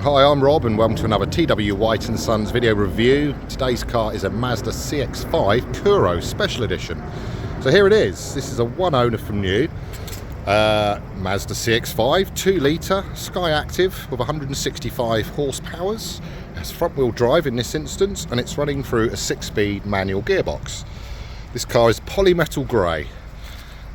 Hi, I'm Rob and welcome to another TW White & Sons video review. Today's car is a Mazda CX-5 Kuro Special Edition. So here it is. This is a one owner from new Mazda CX-5 2 litre SKYACTIV with 165 horsepower. It has front wheel drive in this instance and it's running through a 6-speed manual gearbox. This car is Polymetal grey.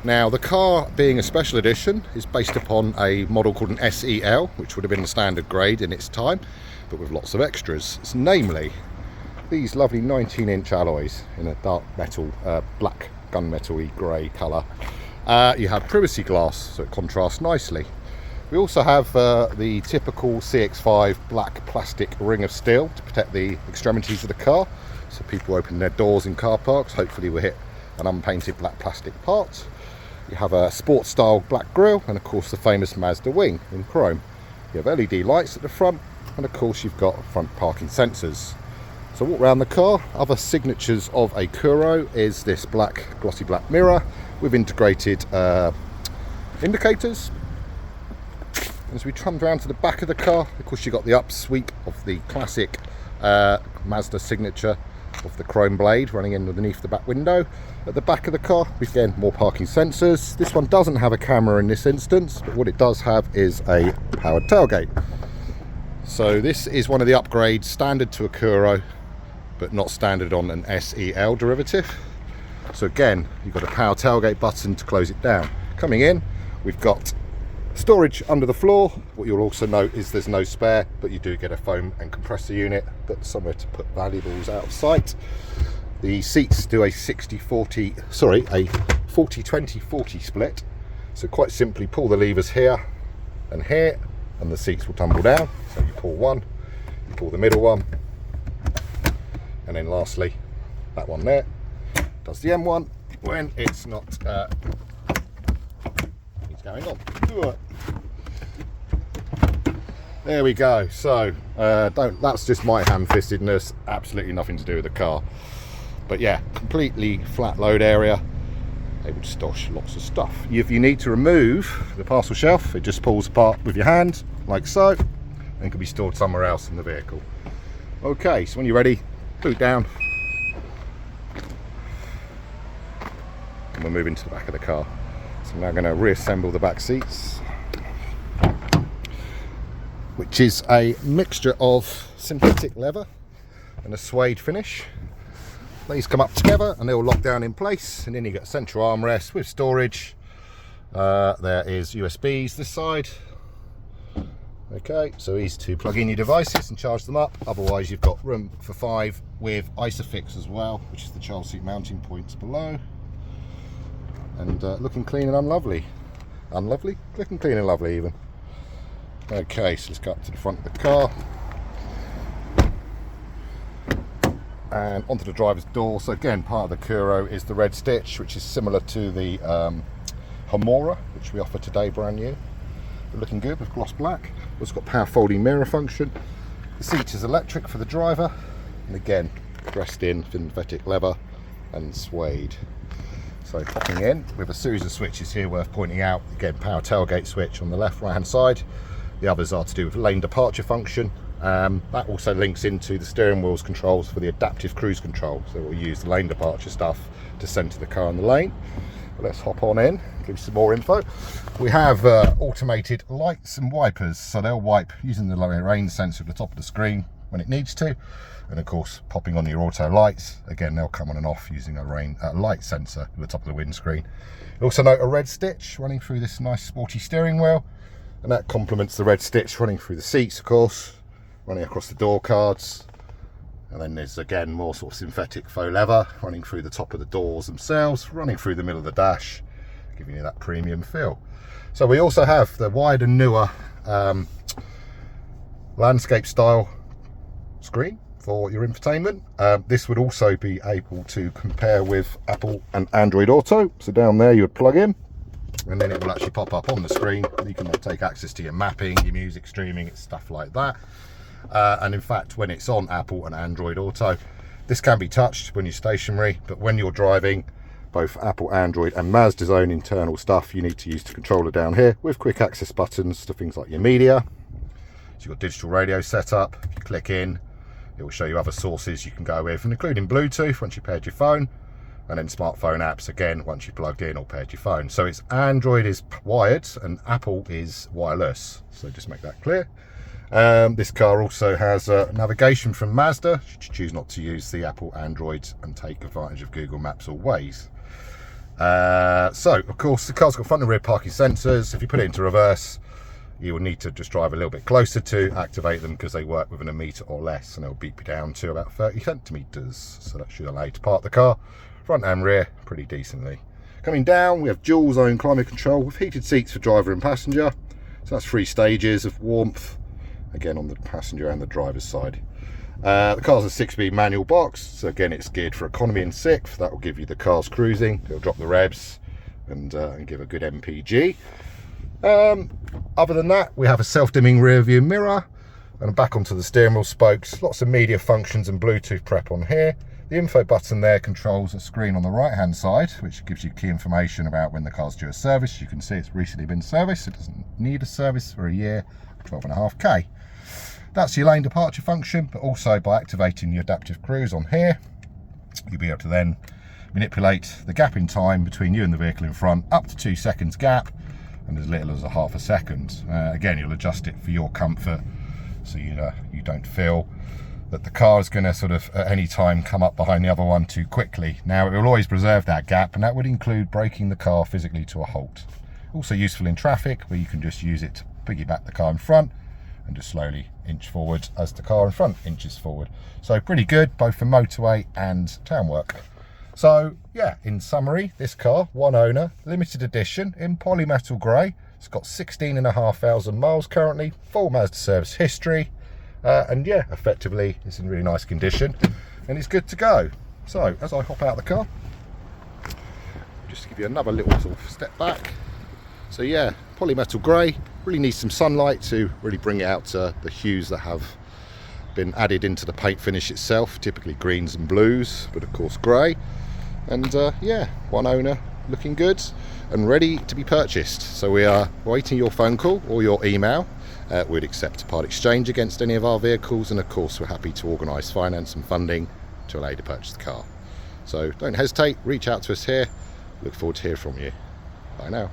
Now, the car being a special edition is based upon a model called an SEL, which would have been the standard grade in its time, but with lots of extras. It's namely these lovely 19-inch alloys in a dark metal, black gunmetal-y grey colour. You have privacy glass, so it contrasts nicely. We also have the typical CX-5 black plastic ring of steel to protect the extremities of the car, so people open their doors in car parks. Hopefully we'll hit an unpainted black plastic part. You have a sports style black grille and of course the famous Mazda wing in chrome. You have LED lights at the front and of course you've got front parking sensors. So walk around the car. Other signatures of a Kuro is this black glossy black mirror with integrated indicators. As we come round to the back of the car, of course you've got the upsweep of the classic Mazda signature of the chrome blade running in underneath the back window. At the back of the car, again, more parking sensors. This one doesn't have a camera in this instance, but what it does have is a powered tailgate. So this is one of the upgrades standard to a Kuro, but not standard on an SEL derivative. So again, you've got a power tailgate button to close it down. Coming in, we've got storage under the floor. What you'll also note is there's no spare, but you do get a foam and compressor unit, but somewhere to put valuables out of sight. The seats do a 40-20-40 split. So quite simply pull the levers here, and the seats will tumble down. So you pull one, you pull the middle one, and then lastly, that one there does the M1 when it's not going on. There we go. So that's just my ham-fistedness, absolutely nothing to do with the car. But yeah, completely flat load area, able to stosh lots of stuff. If you need to remove the parcel shelf, it just pulls apart with your hand like so and can be stored somewhere else in the vehicle. Okay, so when you're ready, boot down and we'll move into the back of the car. So I'm now going to reassemble the back seats, which is a mixture of synthetic leather and a suede finish. These come up together and they'll lock down in place, and then you get a central armrest with storage. There is USBs this side. Okay, so easy to plug in your devices and charge them up. Otherwise you've got room for 5 with Isofix as well, which is the child seat mounting points below. And looking clean and unlovely. Unlovely? Looking clean and lovely even. Okay, so let's go up to the front of the car. And onto the driver's door. So again, part of the Kuro is the red stitch, which is similar to the Homura, which we offer today brand new. But looking good with gloss black. It's got power folding mirror function. The seat is electric for the driver. And again, dressed in synthetic leather and suede. So popping in with a series of switches here worth pointing out. Again, power tailgate switch on the left right hand side. The others are to do with lane departure function. That also links into the steering wheel's controls for the adaptive cruise control. So we'll use the lane departure stuff to center the car in the lane. But let's hop on in, give you some more info. We have automated lights and wipers. So they'll wipe using the rain sensor at the top of the screen when it needs to. And of course, popping on your auto lights, again, they'll come on and off using a light sensor at the top of the windscreen. You also note a red stitch running through this nice sporty steering wheel, and that complements the red stitch running through the seats, of course, running across the door cards. And then there's again more sort of synthetic faux leather running through the top of the doors themselves, running through the middle of the dash, giving you that premium feel. So we also have the wider, newer landscape style screen for your infotainment. This would also be able to compare with Apple and Android Auto. So down there you would plug in and then it will actually pop up on the screen. You can take access to your mapping, your music streaming, stuff like that. And in fact, when it's on Apple and Android Auto, this can be touched when you're stationary, but when you're driving both Apple, Android and Mazda's own internal stuff, you need to use the controller down here with quick access buttons to things like your media, So you've got digital radio set up. If you click in, it will show you other sources you can go with, and including Bluetooth once you've paired your phone, and then smartphone apps again once you've plugged in or paired your phone. So it's Android is wired and Apple is wireless, so just make that clear. This car also has navigation from Mazda, should you choose not to use the Apple Android and take advantage of Google Maps or Waze. So of course the car's got front and rear parking sensors. If you put it into reverse, you will need to just drive a little bit closer to activate them, because they work within a metre or less, and they'll beep you down to about 30 centimetres. So that should allow you to park the car front and rear pretty decently. Coming down, we have dual zone climate control with heated seats for driver and passenger. So that's 3 stages of warmth, again on the passenger and the driver's side. The car's a 6-speed manual box, so again it's geared for economy and sixth. That will give you the car's cruising, it'll drop the revs and give a good MPG. Other than that, we have a self-dimming rear view mirror, and back onto the steering wheel spokes. Lots of media functions and Bluetooth prep on here. The info button there controls a screen on the right hand side, which gives you key information about when the car's due a service. You can see it's recently been serviced, it doesn't need a service for a year, 12.5k. That's your lane departure function, but also by activating the adaptive cruise on here, you'll be able to then manipulate the gap in time between you and the vehicle in front, up to 2 seconds gap, and as little as a half a second. Again, you'll adjust it for your comfort, so you don't feel that the car is going to sort of at any time come up behind the other one too quickly. Now it will always preserve that gap, and that would include braking the car physically to a halt. Also useful in traffic, where you can just use it to piggyback the car in front and just slowly inch forward as the car in front inches forward. So pretty good both for motorway and town work. So yeah, in summary, this car, one owner, limited edition in Polymetal grey. It's got 16,500 miles currently, full Mazda service history, and yeah, effectively it's in really nice condition and it's good to go. So as I hop out the car, just to give you another little sort of step back. So yeah, Polymetal grey, really needs some sunlight to really bring it out to the hues that have been added into the paint finish itself, typically greens and blues, but of course grey. And yeah, one owner, looking good and ready to be purchased. So we are waiting your phone call or your email. We'd accept a part exchange against any of our vehicles, and of course we're happy to organise finance and funding to allow you to purchase the car. So don't hesitate, reach out to us here. Look forward to hearing from you. Bye now.